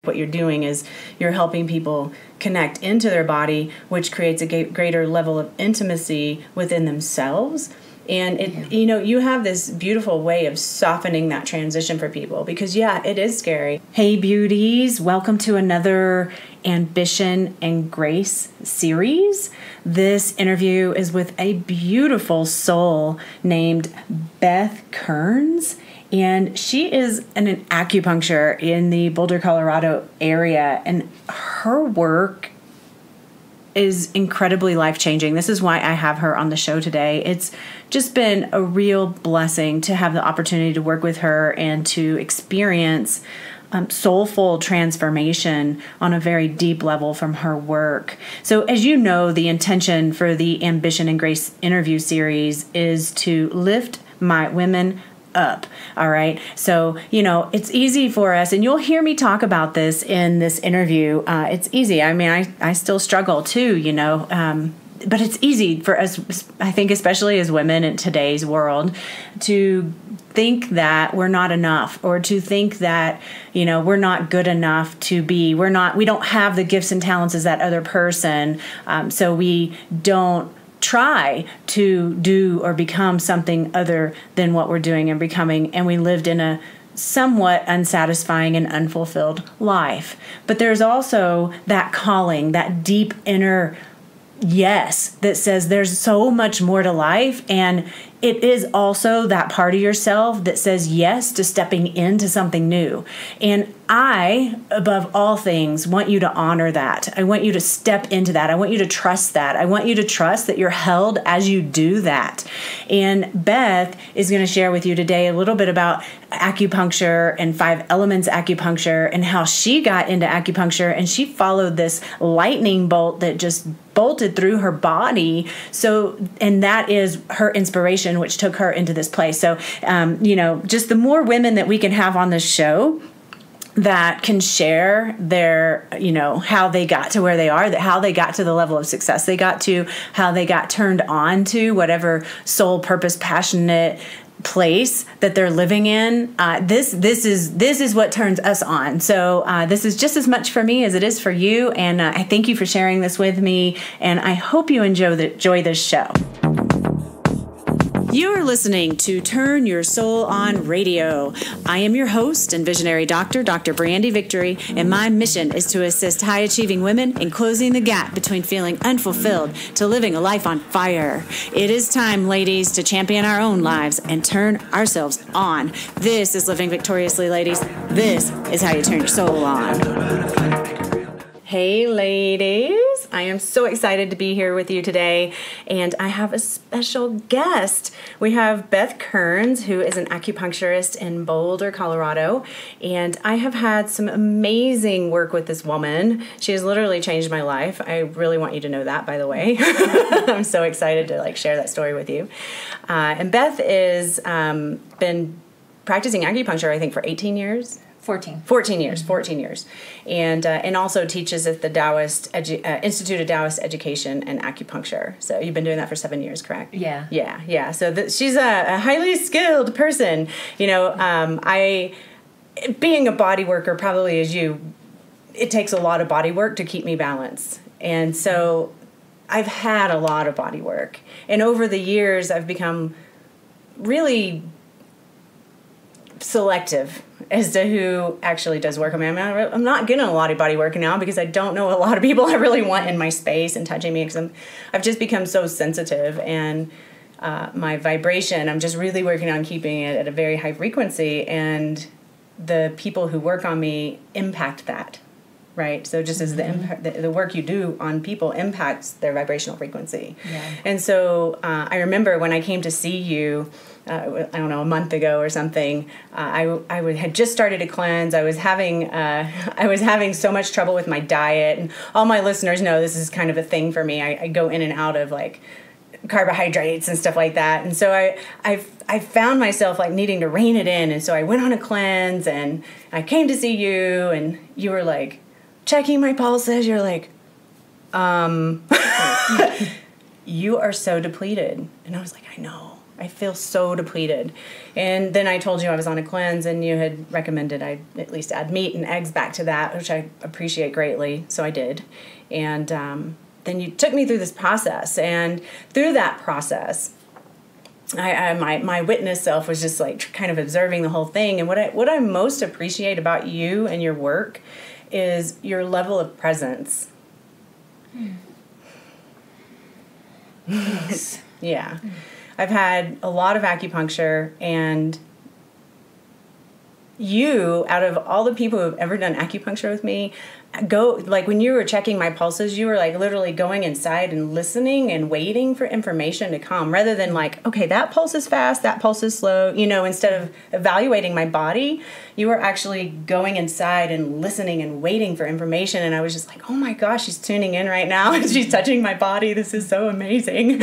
What you're doing is you're helping people connect into their body, which creates a greater level of intimacy within themselves. And you have this beautiful way of softening that transition for people because, it is scary. Hey, beauties. Welcome to another Ambition and Grace series. This interview is with a beautiful soul named Beth Kearns. And she is an acupuncture in the Boulder, Colorado area. And her work is incredibly life-changing. This is why I have her on the show today. It's just been a real blessing to have the opportunity to work with her and to experience soulful transformation on a very deep level from her work. So as you know, the intention for the Ambition and Grace interview series is to lift my women up. All right. So, it's easy for us, and you'll hear me talk about this in this interview. It's easy. I mean, I still struggle too, but it's easy for us, I think, especially as women in today's world, to think that we're not enough, or to think that, we're not good enough to be, we don't have the gifts and talents as that other person. So we don't try to do or become something other than what we're doing and becoming, and we lived in a somewhat unsatisfying and unfulfilled life. But there's also that calling, that deep inner yes that says there's so much more to life, and it is also that part of yourself that says yes to stepping into something new. And I, above all things, want you to honor that. I want you to step into that. I want you to trust that. I want you to trust that you're held as you do that. And Beth is going to share with you today a little bit about acupuncture and 5 elements acupuncture and how she got into acupuncture, and she followed this lightning bolt that just bolted through her body. And that is her inspiration, which took her into this place. So, just the more women that we can have on this show that can share their, how they got to where they are, how they got to the level of success they got to, how they got turned on to whatever soul, purpose, passionate place that they're living in. This is what turns us on. So this is just as much for me as it is for you. And I thank you for sharing this with me. And I hope you enjoy this show. You are listening to Turn Your Soul On Radio. I am your host and visionary doctor, Dr. Brandy Victory, and my mission is to assist high-achieving women in closing the gap between feeling unfulfilled to living a life on fire. It is time, ladies, to champion our own lives and turn ourselves on. This is Living Victoriously, ladies. This is how you turn your soul on. Hey, ladies. I am so excited to be here with you today, and I have a special guest. We have Beth Kearns, who is an acupuncturist in Boulder, Colorado, and I have had some amazing work with this woman. She has literally changed my life. I really want you to know that, by the way. I'm so excited to share that story with you. And Beth is been practicing acupuncture, I think, for 18 years. 14 years. And also teaches at the Taoist Institute of Taoist Education and Acupuncture. So you've been doing that for 7 years, correct? Yeah. So she's a highly skilled person. I, being a body worker, probably as you, it takes a lot of body work to keep me balanced. And so I've had a lot of body work. And over the years, I've become really selective as to who actually does work. I mean, I'm not getting a lot of body work now because I don't know a lot of people I really want in my space and touching me, because I've just become so sensitive, and my vibration, I'm just really working on keeping it at a very high frequency, and the people who work on me impact that, right? So just as the work you do on people impacts their vibrational frequency. Yeah. And so I remember when I came to see you, I don't know, a month ago or something, had just started a cleanse. I was having so much trouble with my diet, and all my listeners know this is kind of a thing for me. I go in and out of carbohydrates and stuff like that, and so I found myself needing to rein it in, and so I went on a cleanse, and I came to see you, and you were checking my pulses. You're you are so depleted, and I was I know. I feel so depleted. And then I told you I was on a cleanse, and you had recommended I at least add meat and eggs back to that, which I appreciate greatly. So I did. And then you took me through this process. And through that process, my witness self was just like kind of observing the whole thing. And what I most appreciate about you and your work is your level of presence. Thanks. Yeah. I've had a lot of acupuncture, and you, out of all the people who have ever done acupuncture with me, like when you were checking my pulses, you were like literally going inside and listening and waiting for information to come, rather than like, okay, that pulse is fast, that pulse is slow, instead of evaluating my body, you were actually going inside and listening and waiting for information. And I was just like, oh my gosh, she's tuning in right now and she's touching my body. This is so amazing.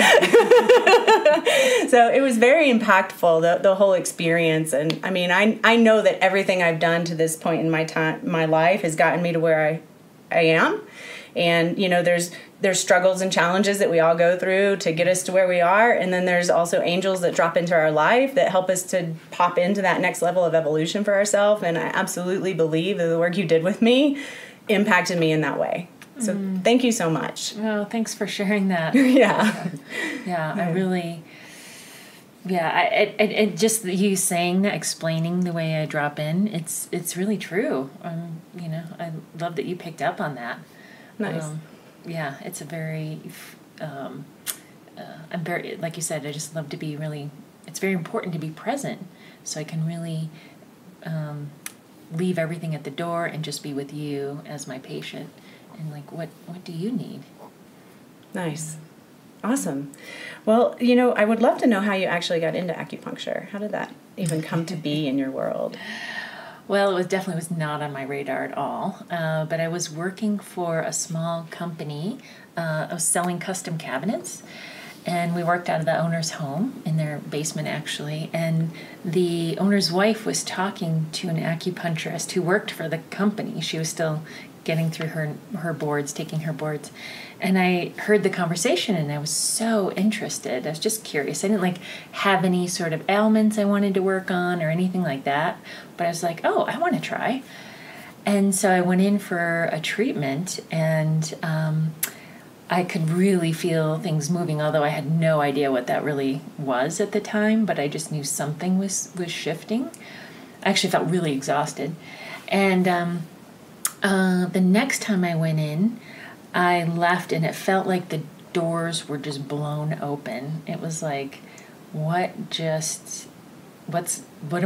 So it was very impactful, the whole experience. And I mean, I know that everything I've done to this point in my life has gotten me to where I am. And, there's struggles and challenges that we all go through to get us to where we are. And then there's also angels that drop into our life that help us to pop into that next level of evolution for ourselves. And I absolutely believe that the work you did with me impacted me in that way. So thank you so much. Oh, thanks for sharing that. Yeah. Yeah, I really... Yeah, I just you saying that, explaining the way I drop in, it's really true. I love that you picked up on that. Nice. Yeah, it's a very, I'm very, like you said, I just love to be really, it's very important to be present so I can really leave everything at the door and just be with you as my patient. And like, what do you need? Nice. Awesome. Well, I would love to know how you actually got into acupuncture. How did that even come to be in your world? Well, it definitely was not on my radar at all. But I was working for a small company. I was selling custom cabinets. And we worked out of the owner's home, in their basement actually. And the owner's wife was talking to an acupuncturist who worked for the company. She was still getting through her boards, taking her boards. And I heard the conversation and I was so interested. I was just curious. I didn't have any sort of ailments I wanted to work on or anything like that. But I was like, oh, I want to try. And so I went in for a treatment, and I could really feel things moving, although I had no idea what that really was at the time, but I just knew something was shifting. I actually felt really exhausted. And the next time I went in, I left and it felt like the doors were just blown open. It was like, what am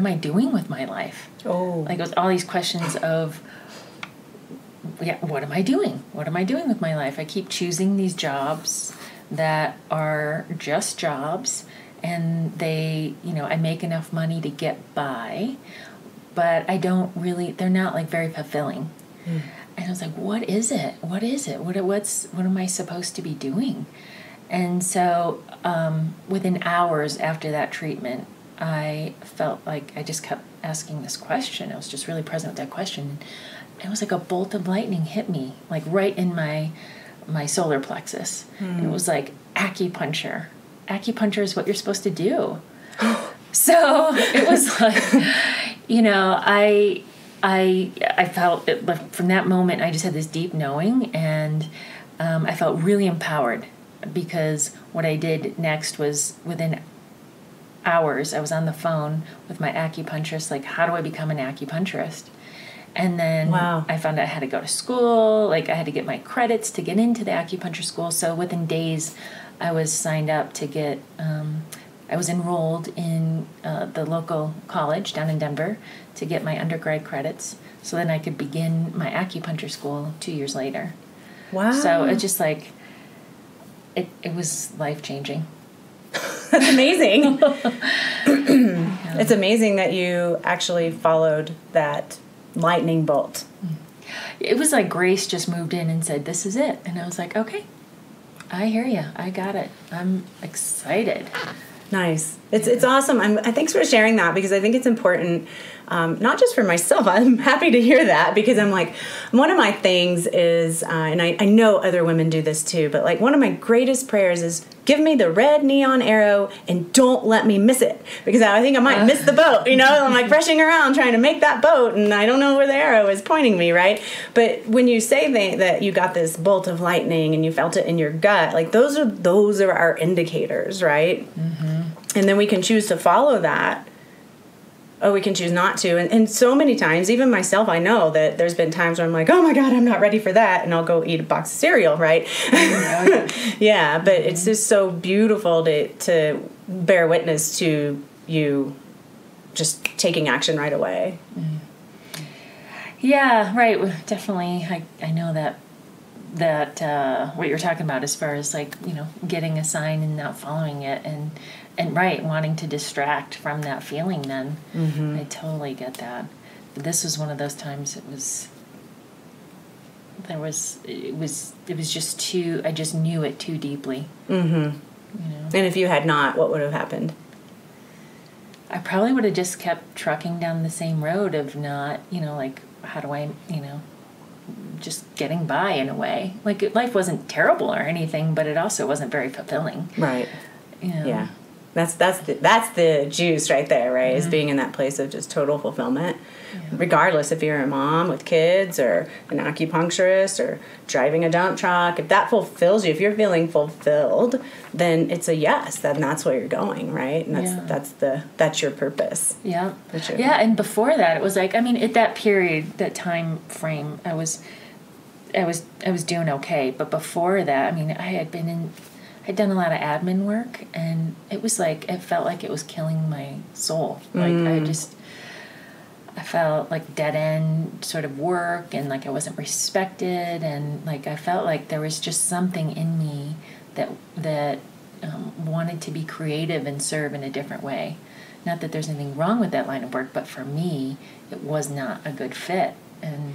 I doing with my life? Oh. Like, it was all these questions of, what am I doing? What am I doing with my life? I keep choosing these jobs that are just jobs, and they, I make enough money to get by, but they're not very fulfilling. Mm. And I was like, what is it? What is it? What am I supposed to be doing? And so within hours after that treatment, I felt like I just kept asking this question. I was just really present with that question. It was like a bolt of lightning hit me, like right in my solar plexus. And it was like, acupuncture. Acupuncture is what you're supposed to do. So it was like, I felt it, from that moment, I just had this deep knowing, and I felt really empowered, because what I did next was, within hours, I was on the phone with my acupuncturist, like, how do I become an acupuncturist? And then I found out I had to go to school, I had to get my credits to get into the acupuncture school. So within days, I was signed up to get, I was enrolled in the local college down in Denver to get my undergrad credits, so then I could begin my acupuncture school 2 years later. Wow. So it just it was life-changing. That's amazing. It's amazing that you actually followed that lightning bolt. It was like grace just moved in and said, this is it. And I was like, okay, I hear you. I got it. I'm excited. Nice. It's awesome. Thanks for sharing that, because I think it's important not just for myself. I'm happy to hear that, because I'm like, one of my things is, and I know other women do this too, but like one of my greatest prayers is, give me the red neon arrow and don't let me miss it, because I think I might miss the boat, you know. I'm like rushing around trying to make that boat and I don't know where the arrow is pointing me, right? But when you say that you got this bolt of lightning and you felt it in your gut, like those are our indicators, right? Mm-hmm. And then we can choose to follow that. Oh, we can choose not to. And so many times, even myself, I know that there's been times where I'm like, oh my God, I'm not ready for that. And I'll go eat a box of cereal, right? Yeah, but it's just so beautiful to bear witness to you just taking action right away. Yeah, right. Definitely. I know that what you're talking about as far as like, you know, getting a sign and not following it and right, wanting to distract from that feeling then. Mm-hmm. I totally get that. But this was one of those times it was just too, I just knew it too deeply. Mm-hmm. You know? And if you had not, what would have happened? I probably would have just kept trucking down the same road of not, you know, like, how do I, you know, just getting by in a way. Like, life wasn't terrible or anything, but it also wasn't very fulfilling. Right. You know? Yeah. That's the juice right there, right? Mm-hmm. Is being in that place of just total fulfillment. Yeah. Regardless if you're a mom with kids or an acupuncturist or driving a dump truck, if that fulfills you, if you're feeling fulfilled, then it's a yes. Then that's where you're going, right? And that's your purpose. Yeah. And before that, it was like, I mean, at that period, that time frame, I was doing okay. But before that, I mean, I'd done a lot of admin work, and it was like, it felt like it was killing my soul. Like, I felt like dead end sort of work, and like I wasn't respected, and like I felt like there was just something in me that wanted to be creative and serve in a different way. Not that there's anything wrong with that line of work, but for me, it was not a good fit. And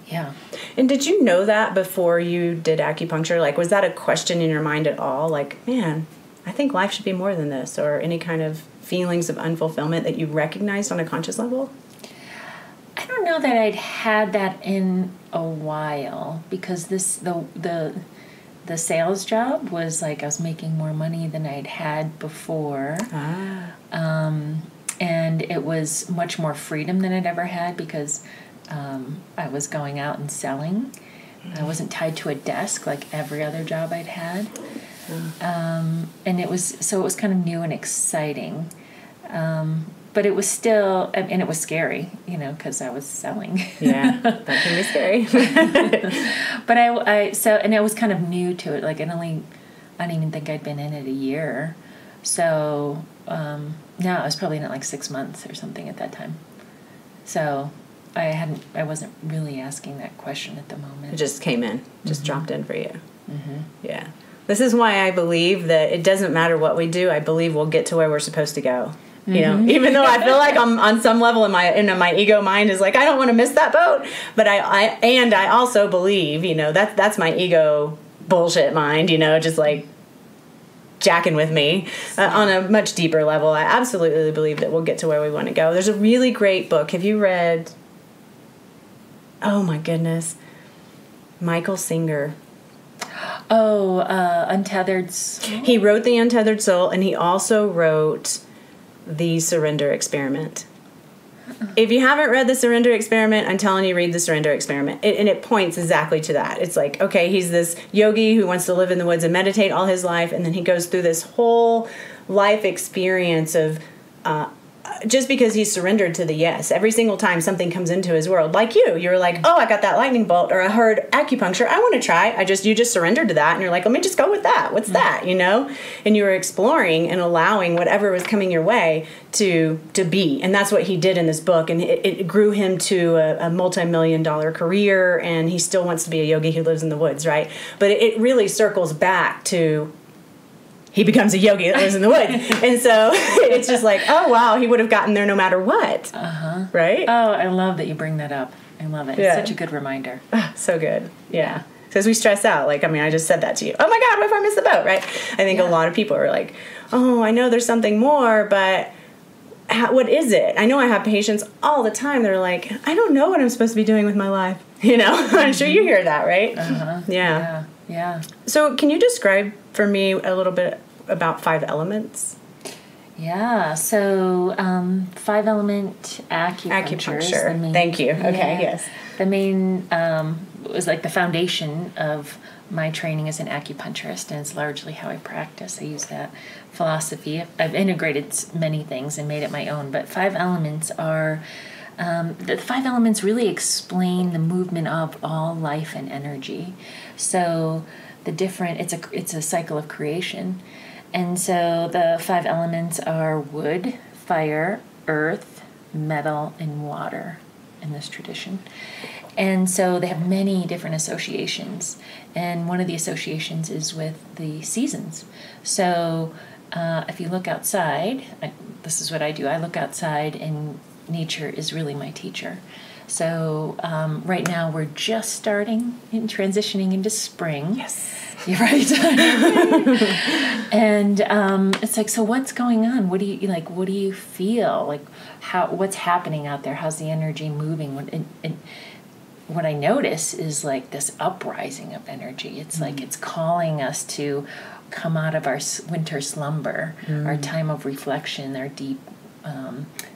yeah. And did you know that before you did acupuncture? Like, was that a question in your mind at all? Like, man, I think life should be more than this, or any kind of feelings of unfulfillment that you recognized on a conscious level? I don't know that I'd had that in a while, because the sales job was like I was making more money than I'd had before. And it was much more freedom than I'd ever had, because I was going out and selling. I wasn't tied to a desk like every other job I'd had. And it was kind of new and exciting. But it was still, and it was scary, you know, because I was selling. Yeah, that can be scary. But and I was kind of new to it. Like, I don't even think I'd been in it a year. So, no, I was probably in it like 6 months or something at that time. So I wasn't really asking that question at the moment. It just came in, just dropped in for you. Mm-hmm. Yeah. This is why I believe that it doesn't matter what we do. I believe we'll get to where we're supposed to go. You know, even though I feel like I'm on some level in my ego mind is like, I don't want to miss that boat. But I also believe, you know, that's my ego bullshit mind, you know, just like jacking with me on a much deeper level. I absolutely believe that we'll get to where we want to go. There's a really great book. Have you read, oh my goodness, Michael Singer? Oh, Untethered Soul? He wrote The Untethered Soul, and he also wrote The Surrender Experiment. If you haven't read The Surrender Experiment, I'm telling you, read The Surrender Experiment. And it points exactly to that. It's like, okay, he's this yogi who wants to live in the woods and meditate all his life, and then he goes through this whole life experience of just because he's surrendered to the yes. Every single time something comes into his world, like you're like, oh, I got that lightning bolt, or I heard acupuncture, I want to try. You just surrendered to that, and you're like, let me just go with that. What's that, you know? And you were exploring and allowing whatever was coming your way to be. And that's what he did in this book, and it grew him to a multi-million-dollar career, and he still wants to be a yogi who lives in the woods, right? But it really circles back to he becomes a yogi that lives in the woods. And so it's just like, oh, wow, he would have gotten there no matter what. Uh-huh. Right? Oh, I love that you bring that up. I love it. Yeah. It's such a good reminder. So good. Yeah. Because we stress out. Like, I mean, I just said that to you. Oh, my God, what if I miss the boat, right? I think a lot of people are like, oh, I know there's something more, but what is it? I know I have patients all the time. They're like, I don't know what I'm supposed to be doing with my life. I'm sure you hear that, right? Yeah. So can you describe for me a little bit about 5 elements? Yeah, so 5-element acupuncture. Thank you. Okay, yes. The main was like the foundation of my training as an acupuncturist, and it's largely how I practice. I use that philosophy. I've integrated many things and made it my own, but 5 elements are... the 5 elements really explain the movement of all life and energy. So it's a cycle of creation. And so the 5 elements are wood, fire, earth, metal, and water in this tradition. And so they have many different associations. And one of the associations is with the seasons. So if you look outside, this is what I do. I look outside, and nature is really my teacher. So right now we're just starting and transitioning into spring. Yes. You're right. And it's like, so what's going on? What do you feel? Like, what's happening out there? How's the energy moving? What I notice is like this uprising of energy. It's like it's calling us to come out of our winter slumber, our time of reflection, our deep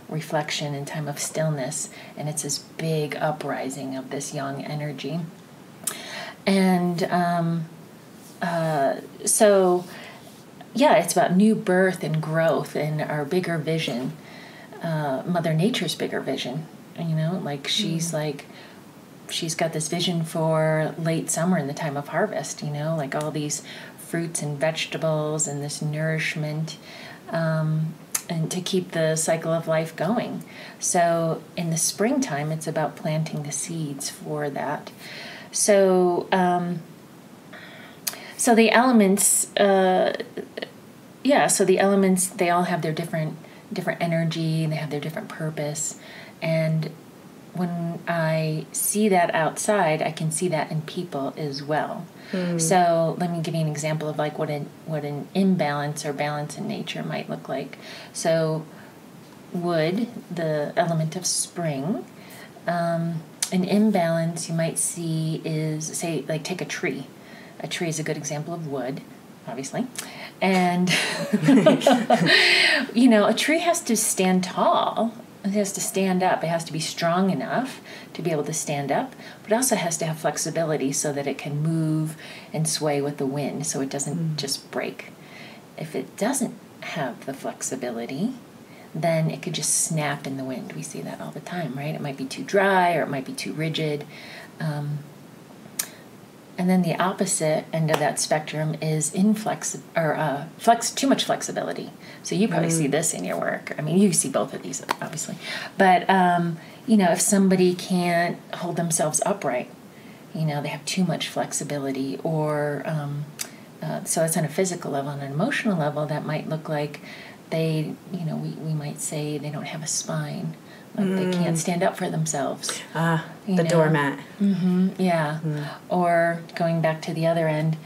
reflection and time of stillness. And it's this big uprising of this young energy. And so, yeah, it's about new birth and growth and our bigger vision, Mother Nature's bigger vision. Like she's got this vision for late summer and the time of harvest, like all these fruits and vegetables and this nourishment, and to keep the cycle of life going. So in the springtime, it's about planting the seeds for that. So, so the elements, so the elements, they all have their different energy, and they have their different purpose. And when I see that outside, I can see that in people as well. So let me give you an example of like what an imbalance or balance in nature might look like. So wood, the element of spring, an imbalance you might see is, say, like take a tree. A tree is a good example of wood, obviously. And, a tree has to stand tall. It has to stand up. It has to be strong enough to be able to stand up, but it also has to have flexibility so that it can move and sway with the wind so it doesn't just break. If it doesn't have the flexibility, then it could just snap in the wind. We see that all the time, right? It might be too dry or it might be too rigid. And then the opposite end of that spectrum is too much flexibility. So you probably see this in your work. I mean, you see both of these, obviously. But, if somebody can't hold themselves upright, they have too much flexibility, or so it's on a physical level. On an emotional level, that might look like we might say they don't have a spine. Like they can't stand up for themselves. The doormat. Yeah. Or going back to the other end,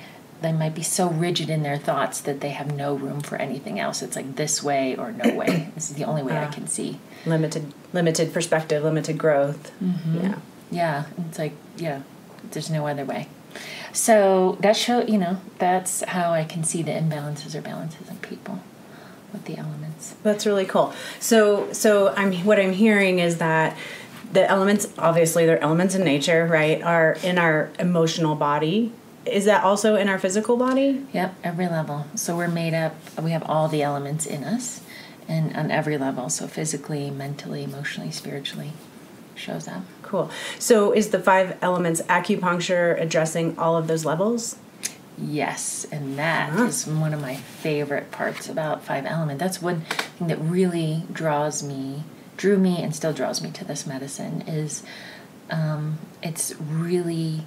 they might be so rigid in their thoughts that they have no room for anything else. It's like this way or no way. This is the only way I can see. Limited perspective, limited growth. Yeah. It's like, there's no other way. So that's how I can see the imbalances or balances in people with the elements. That's really cool. So what I'm hearing is that the elements, obviously they're elements in nature, right, are in our emotional body. Is that also in our physical body? Yep, every level. So we have all the elements in us, and on every level. So physically, mentally, emotionally, spiritually, shows up. Cool. So is the 5 elements acupuncture addressing all of those levels? Yes, and that is one of my favorite parts about 5-element. That's one thing that really drew me and still draws me to this medicine is it's really,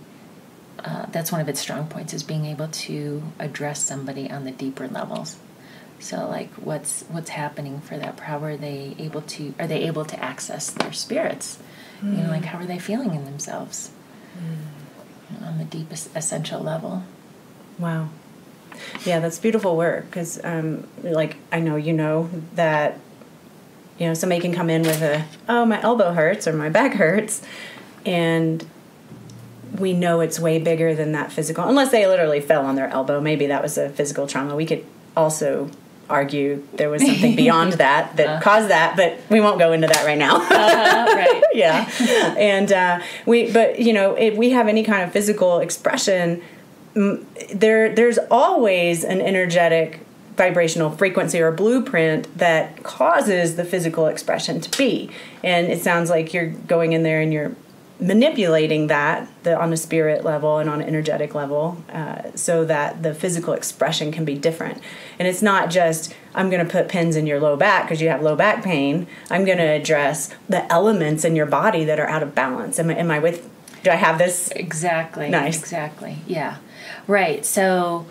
that's one of its strong points, is being able to address somebody on the deeper levels. So like what's happening for that? How are they able to access their spirits? Like how are they feeling in themselves on the deepest essential level? Wow. Yeah, that's beautiful work because, I know that, somebody can come in with my elbow hurts or my back hurts, and we know it's way bigger than that physical, unless they literally fell on their elbow. Maybe that was a physical trauma. We could also argue there was something beyond that caused that, but we won't go into that right now. Right. Yeah. And if we have any kind of physical expression, there's always an energetic vibrational frequency or blueprint that causes the physical expression to be. And it sounds like you're going in there and you're manipulating that on a spirit level and on an energetic level, so that the physical expression can be different. And it's not just, I'm going to put pins in your low back because you have low back pain. I'm going to address the elements in your body that are out of balance. Do I have this? Exactly. Nice. Exactly. Yeah. Right. So,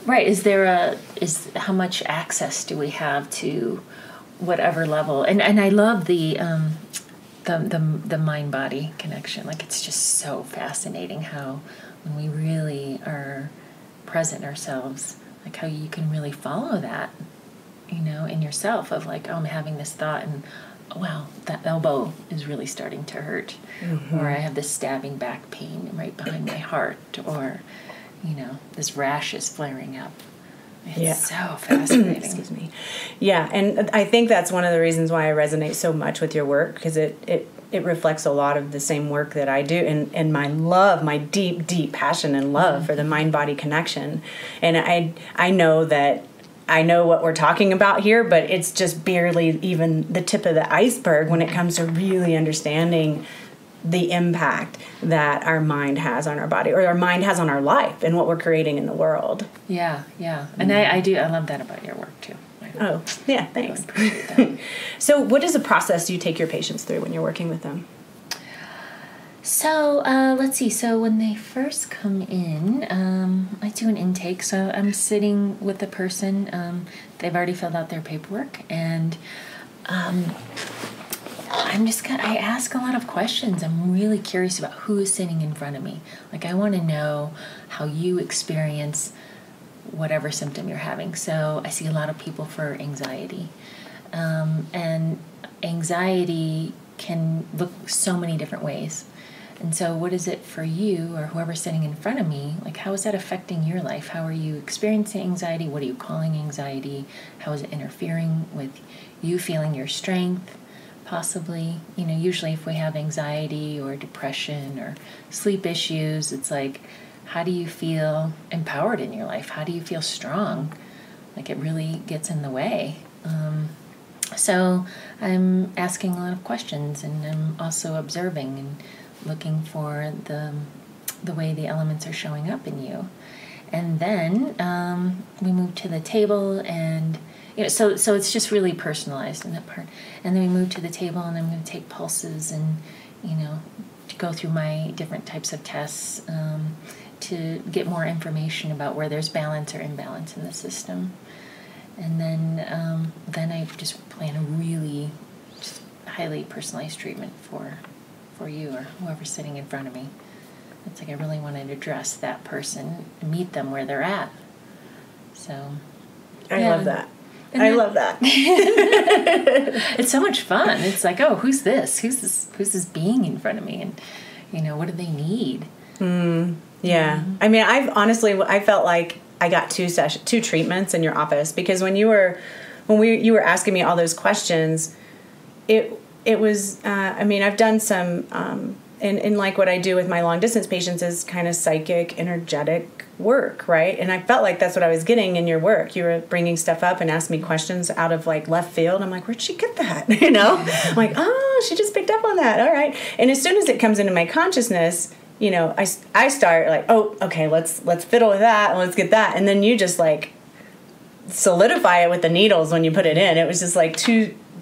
is how much access do we have to whatever level? And I love the mind-body connection. Like, it's just so fascinating how when we really are present ourselves, like how you can really follow that, in yourself of like, oh, I'm having this thought and, wow, that elbow is really starting to hurt. Mm-hmm. Or I have this stabbing back pain right behind my heart, or, this rash is flaring up. It's so fascinating. Excuse me. Yeah, and I think that's one of the reasons why I resonate so much with your work, because it reflects a lot of the same work that I do, and my deep passion and love for the mind-body connection. And I know that I know what we're talking about here, but it's just barely even the tip of the iceberg when it comes to really understanding the impact that our mind has on our body, or our mind has on our life and what we're creating in the world. Yeah. And I love that about your work too. Oh, yeah, thanks. I really appreciate that. So what is the process you take your patients through when you're working with them? So let's see. So when they first come in, I do an intake. So I'm sitting with the person. They've already filled out their paperwork, and I ask a lot of questions. I'm really curious about who is sitting in front of me. Like, I want to know how you experience whatever symptom you're having. So I see a lot of people for anxiety. And anxiety can look so many different ways. And so what is it for you, or whoever's sitting in front of me? Like, how is that affecting your life? How are you experiencing anxiety? What are you calling anxiety? How is it interfering with you feeling your strength? Possibly, usually if we have anxiety or depression or sleep issues, it's like, how do you feel empowered in your life? How do you feel strong? Like, it really gets in the way. So I'm asking a lot of questions, and I'm also observing and looking for the way the elements are showing up in you. And then we move to the table, and so it's just really personalized in that part. And then we move to the table, and I'm going to take pulses and, to go through my different types of tests to get more information about where there's balance or imbalance in the system. And then I just plan a really just highly personalized treatment for you or whoever's sitting in front of me. It's like I really want to address that person, meet them where they're at. So I love that. I love that. It's so much fun. It's like, oh, who's this? Who's this being in front of me? And what do they need? Yeah. I mean, I felt like I got two treatments in your office, because when you were asking me all those questions, it was I've done some and like what I do with my long distance patients is kind of psychic, energetic work, right? And I felt like that's what I was getting in your work. You were bringing stuff up and asking me questions out of like left field. I'm like, where'd she get that? I'm like, oh, she just picked up on that. All right. And as soon as it comes into my consciousness, I start like, oh, okay, let's fiddle with that and let's get that. And then you just like solidify it with the needles when you put it in. It was just like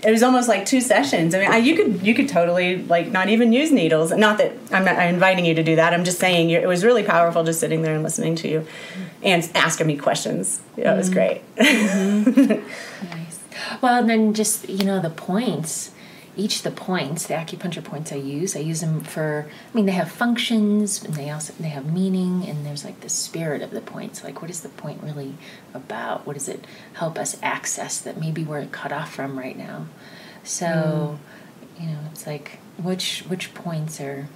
it was almost like 2 sessions. I mean, you could totally like not even use needles. Not that I'm inviting you to do that. I'm just saying it was really powerful just sitting there and listening to you and asking me questions. It was great. Nice. Well, and then just, the points. The acupuncture points I use them for, they have functions, and they have meaning, and there's like the spirit of the points. Like, what is the point really about? What does it help us access that maybe we're cut off from right now? So, it's like which points are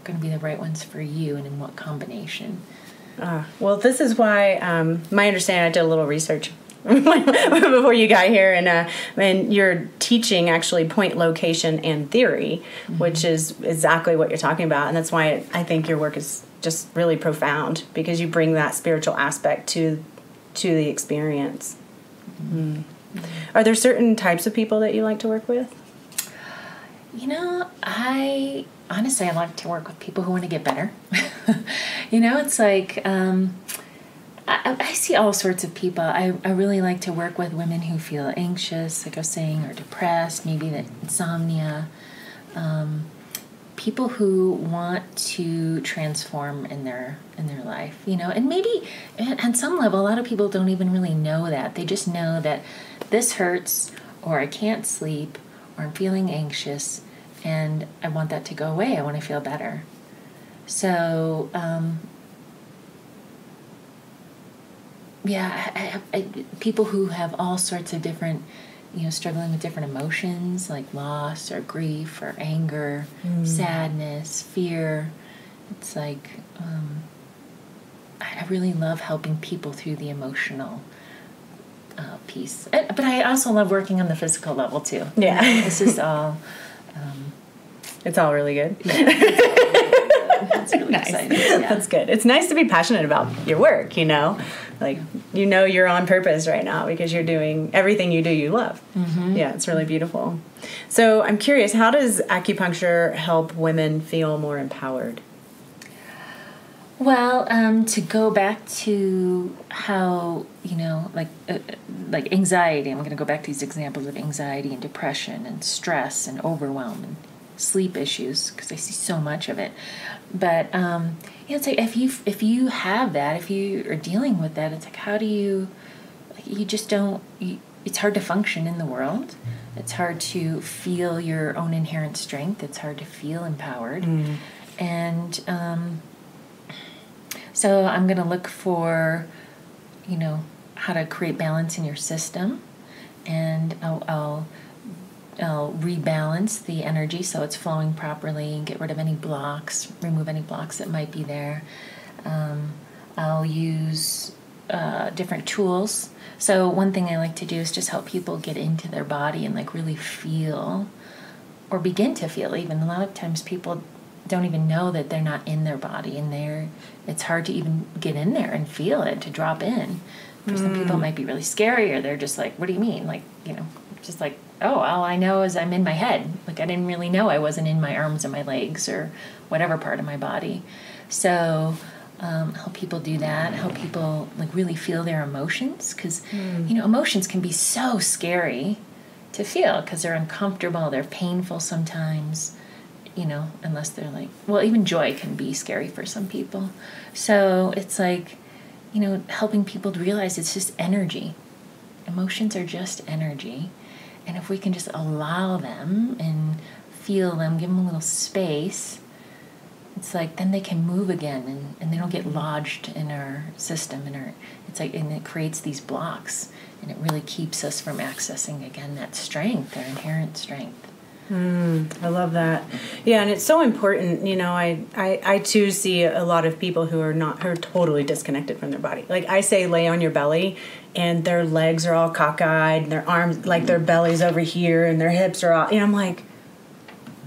going to be the right ones for you, and in what combination. Well, this is why my understanding, I did a little research before you got here, and you're teaching actually point, location, and theory, which is exactly what you're talking about, and that's why I think your work is just really profound, because you bring that spiritual aspect to the experience. Are there certain types of people that you like to work with? I like to work with people who want to get better. It's like I see all sorts of people. I really like to work with women who feel anxious, like I was saying, or depressed, maybe the insomnia. People who want to transform in their life, and maybe on some level, a lot of people don't even really know that. They just know that this hurts, or I can't sleep, or I'm feeling anxious, and I want that to go away. I want to feel better. So, people who have all sorts of different, struggling with different emotions like loss or grief or anger, sadness, fear. It's like, I really love helping people through the emotional piece. But I also love working on the physical level too. Yeah. This is all... it's all really good. It's really nice. exciting. Yeah. That's good. It's nice to be passionate about your work, Like, you're on purpose right now because you're doing everything you do, you love. Yeah, it's really beautiful. So I'm curious, how does acupuncture help women feel more empowered? Well, to go back to how, like anxiety, I'm going to go back to these examples of anxiety and depression and stress and overwhelm and sleep issues, because I see so much of it. But, it's like if you have that, if you are dealing with that, it's like, how do you just don't, it's hard to function in the world. It's hard to feel your own inherent strength. It's hard to feel empowered. And, so I'm going to look for, how to create balance in your system, and I'll rebalance the energy so it's flowing properly, and get rid of any blocks, remove any blocks that might be there. I'll use different tools. So one thing I like to do is just help people get into their body and like really feel, or begin to feel even. A lot of times people don't even know that they're not in their body, and it's hard to even get in there and feel it, to drop in. For some people it might be really scary, or they're just like, what do you mean? Like, just like, oh, all I know is I'm in my head. Like, I didn't really know I wasn't in my arms and my legs or whatever part of my body. So help people do that, help people like really feel their emotions, because emotions can be so scary to feel because they're uncomfortable, they're painful sometimes, unless they're like, well, even joy can be scary for some people. So it's like, helping people to realize it's just energy. Emotions are just energy. And if we can just allow them and feel them, give them a little space, it's like then they can move again, and they don't get lodged in our system, and it creates these blocks, and it really keeps us from accessing again that strength, our inherent strength. I love that. Yeah, and it's so important. I too see a lot of people who are totally disconnected from their body. Like I say, lay on your belly, and their legs are all cockeyed, and their arms, like their belly's over here, and their hips are all. And I'm like,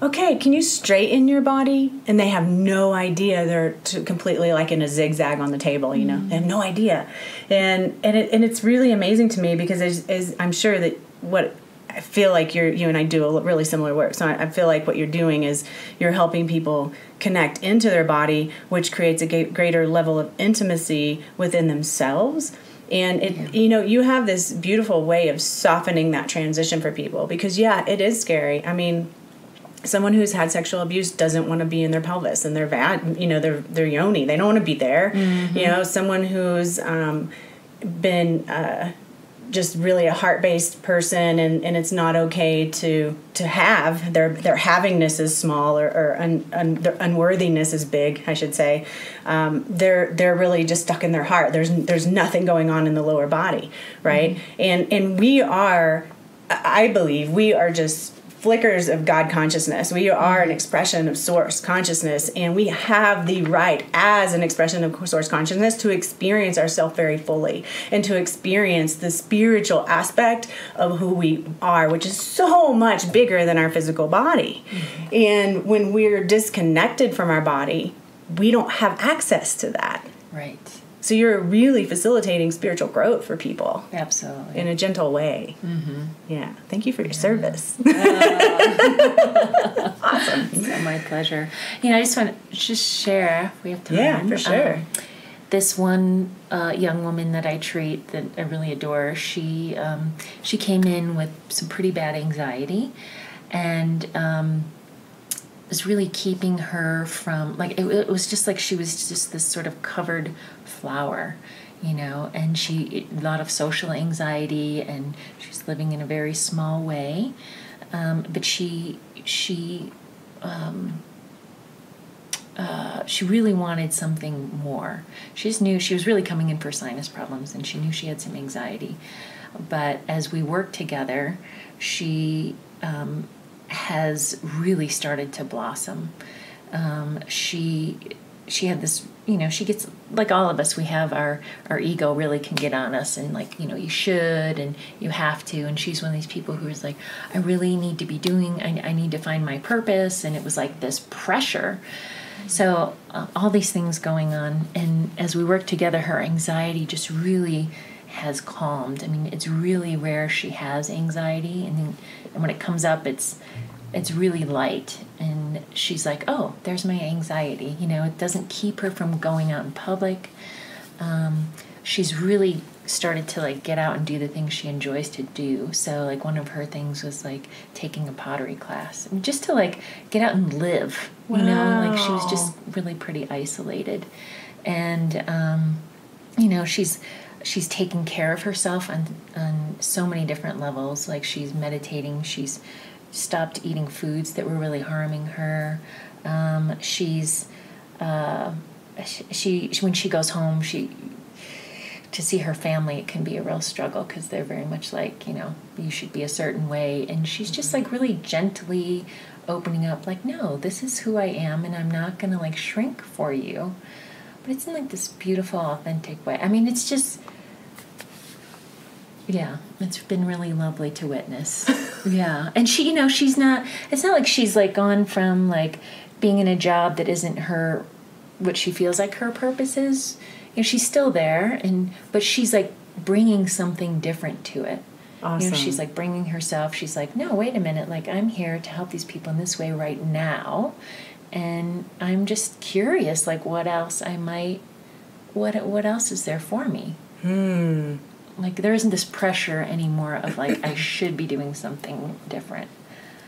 okay, can you straighten your body? And they have no idea. They're completely like in a zigzag on the table. They have no idea, and it's really amazing to me, because as I'm sure that what. I feel like you and I do a really similar work. So I feel like what you're doing is you're helping people connect into their body, which creates a greater level of intimacy within themselves. And you have this beautiful way of softening that transition for people, because it is scary. I mean, someone who's had sexual abuse doesn't want to be in their pelvis and their their yoni. They don't want to be there. Someone who's been just really a heart-based person, and it's not okay to have their havingness is small, or their unworthiness is big, I should say. They're really just stuck in their heart. There's nothing going on in the lower body, right? And we are I believe we are just flickers of God consciousness. We are an expression of source consciousness, and we have the right as an expression of source consciousness to experience ourselves very fully and to experience the spiritual aspect of who we are, which is so much bigger than our physical body. Mm-hmm. And when we're disconnected from our body, we don't have access to that. Right. So you're really facilitating spiritual growth for people. Absolutely. In a gentle way. Mm-hmm. Yeah. Thank you for your service. Awesome. It's my pleasure. I just want to share, if we have time. Yeah, for sure. This one young woman that I treat that I really adore, she came in with some pretty bad anxiety, and was really keeping her from, like, it was just like she was just this sort of covered flower, and a lot of social anxiety, and she's living in a very small way, but she really wanted something more. She just knew she was really coming in for sinus problems, and she knew she had some anxiety. But as we worked together, she has really started to blossom. She had this, she gets, like all of us, we have our ego really can get on us, and like, you should and you have to. And she's one of these people who is like, I really need to be doing, I need to find my purpose. And it was like this pressure. So all these things going on. And as we work together, her anxiety just really has calmed. I mean, it's really rare she has anxiety. And when it comes up, it's really light. And she's like, oh, there's my anxiety. It doesn't keep her from going out in public. She's really started to like get out and do the things she enjoys to do. So like one of her things was like taking a pottery class, and just to like get out and live. Wow. Like she was just really pretty isolated. And she's taking care of herself on so many different levels. Like she's meditating, she's stopped eating foods that were really harming her. She's when she goes home, to see her family, it can be a real struggle because they're very much like, you should be a certain way. And she's just like really gently opening up, like, no, this is who I am, and I'm not going to like shrink for you. But it's in like this beautiful, authentic way. I mean, it's just, yeah, it's been really lovely to witness. Yeah. And she, she's not, it's not like she's like gone from like being in a job that isn't her, what she feels like her purpose is. She's still there, but she's like bringing something different to it. Awesome. She's like bringing herself. She's like, no, wait a minute. Like, I'm here to help these people in this way right now, and I'm just curious. Like, what else what else is there for me? Like, there isn't this pressure anymore of like I should be doing something different.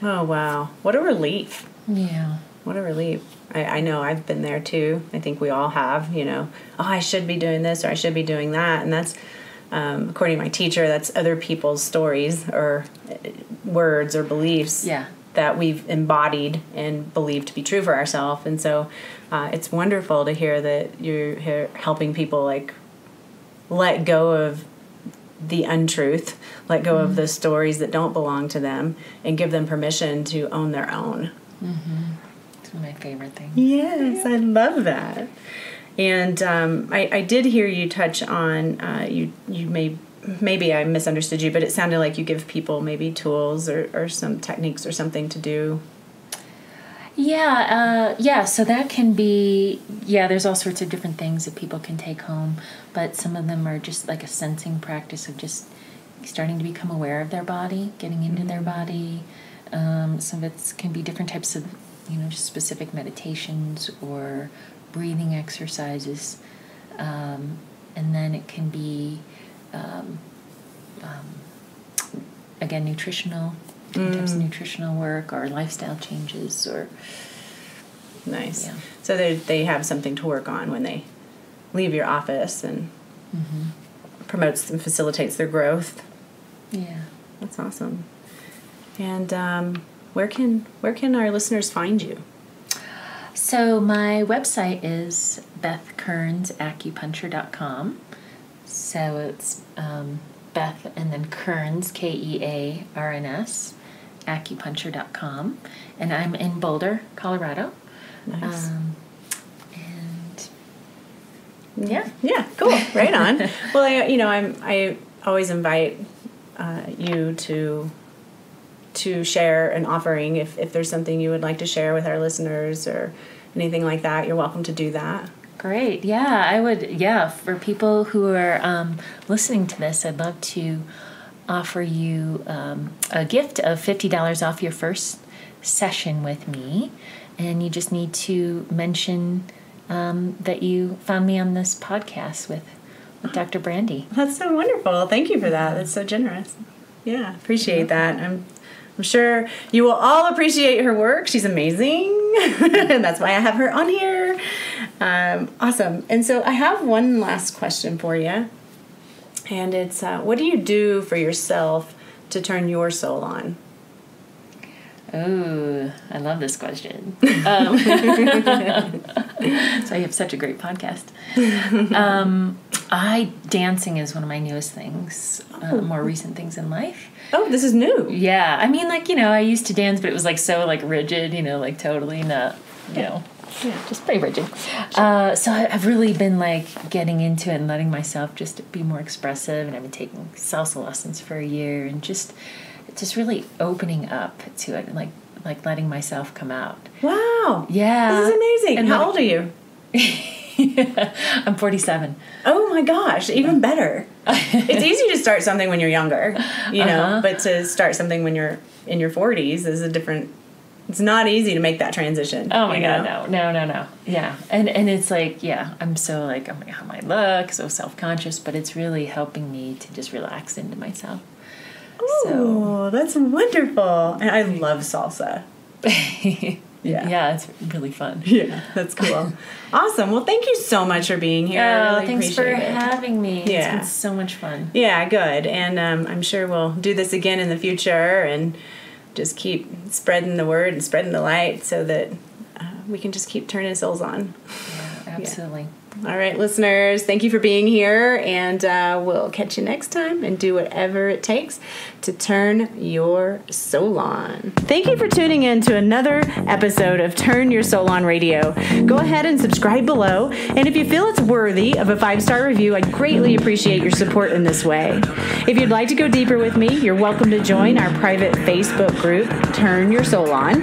Oh wow, what a relief! Yeah. What a relief. I know I've been there too. I think we all have, oh, I should be doing this or I should be doing that. And that's, according to my teacher, that's other people's stories or words or beliefs that we've embodied and believed to be true for ourselves. And so it's wonderful to hear that you're here helping people like let go of the untruth, let go of the stories that don't belong to them, and give them permission to own their own. Mm-hmm. My favorite thing. Yes, I love that. And I did hear you touch on maybe I misunderstood you, but it sounded like you give people maybe tools or some techniques or something to do. Yeah. So that can be, there's all sorts of different things that people can take home, but some of them are just like a sensing practice of just starting to become aware of their body, getting into their body. Some of it can be different types of just specific meditations or breathing exercises. And then it can be, again, nutritional, different types of nutritional work or lifestyle changes or... Nice. Yeah. So they have something to work on when they leave your office and promotes and facilitates their growth. Yeah. That's awesome. And where can our listeners find you? So my website is bethkearnsacupuncture.com. So it's Beth and then Kearns, Kearns, acupuncture.com. And I'm in Boulder, Colorado. Nice. And yeah, cool. Right on. Well, I always invite you to share an offering if there's something you would like to share with our listeners or anything like that. You're welcome to do that. Great. Yeah, I would. Yeah, for people who are listening to this, I'd love to offer you a gift of $50 off your first session with me. And you just need to mention that you found me on this podcast with Dr. Brandy. That's so wonderful. Thank you for that. That's so generous. Yeah, appreciate that. I'm sure you will all appreciate her work. She's amazing. And that's why I have her on here. Awesome. And so I have one last question for you. And it's, what do you do for yourself to turn your soul on? Oh, I love this question. So I have such a great podcast. Dancing is one of my newest things, more recent things in life. Oh, this is new. Yeah. I mean, I used to dance, but it was so rigid, totally not, just pretty rigid. So I've really been getting into it and letting myself just be more expressive. And I've been taking salsa lessons for a year and just really opening up to it and letting myself come out. Wow. Yeah. This is amazing. And how old are you? Yeah, I'm 47. Oh my gosh, even better. It's easy to start something when you're younger, but to start something when you're in your 40s is it's not easy to make that transition. Oh my God, no. Yeah. And it's I'm so oh my God, how I look, so self-conscious, but it's really helping me to just relax into myself. Oh, that's wonderful. And I love salsa. Yeah, it's really fun. Yeah, that's cool. Awesome. Well, thank you so much for being here. I really thanks for appreciate it. having me. Yeah. It's been so much fun. Yeah, good. And I'm sure we'll do this again in the future and just keep spreading the word and spreading the light so that we can just keep turning souls on. Yeah, absolutely. Yeah. All right, listeners, thank you for being here, and we'll catch you next time and do whatever it takes to turn your soul on. Thank you for tuning in to another episode of Turn Your Soul On Radio. Go ahead and subscribe below, and if you feel it's worthy of a 5-star review, I'd greatly appreciate your support in this way. If you'd like to go deeper with me, you're welcome to join our private Facebook group, Turn Your Soul On,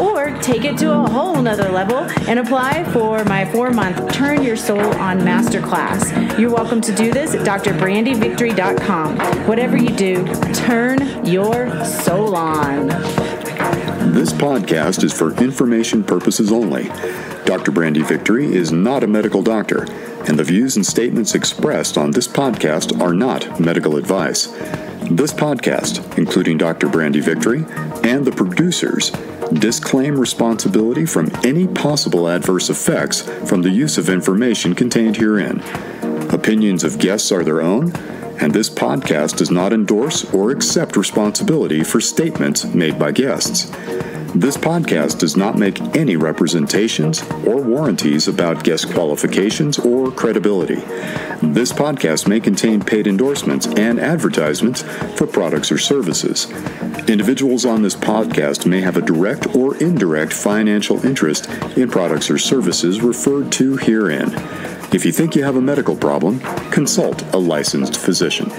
or take it to a whole nother level and apply for my 4-month Turn Your Soul On Masterclass. You're welcome to do this at drbrandyvictory.com. Whatever you do, turn your soul on. This podcast is for information purposes only. Dr. Brandy Victory is not a medical doctor, and the views and statements expressed on this podcast are not medical advice. This podcast, including Dr. Brandy Victory and the producers, disclaim responsibility from any possible adverse effects from the use of information contained herein. Opinions of guests are their own, and this podcast does not endorse or accept responsibility for statements made by guests. This podcast does not make any representations or warranties about guest qualifications or credibility. This podcast may contain paid endorsements and advertisements for products or services. Individuals on this podcast may have a direct or indirect financial interest in products or services referred to herein. If you think you have a medical problem, consult a licensed physician.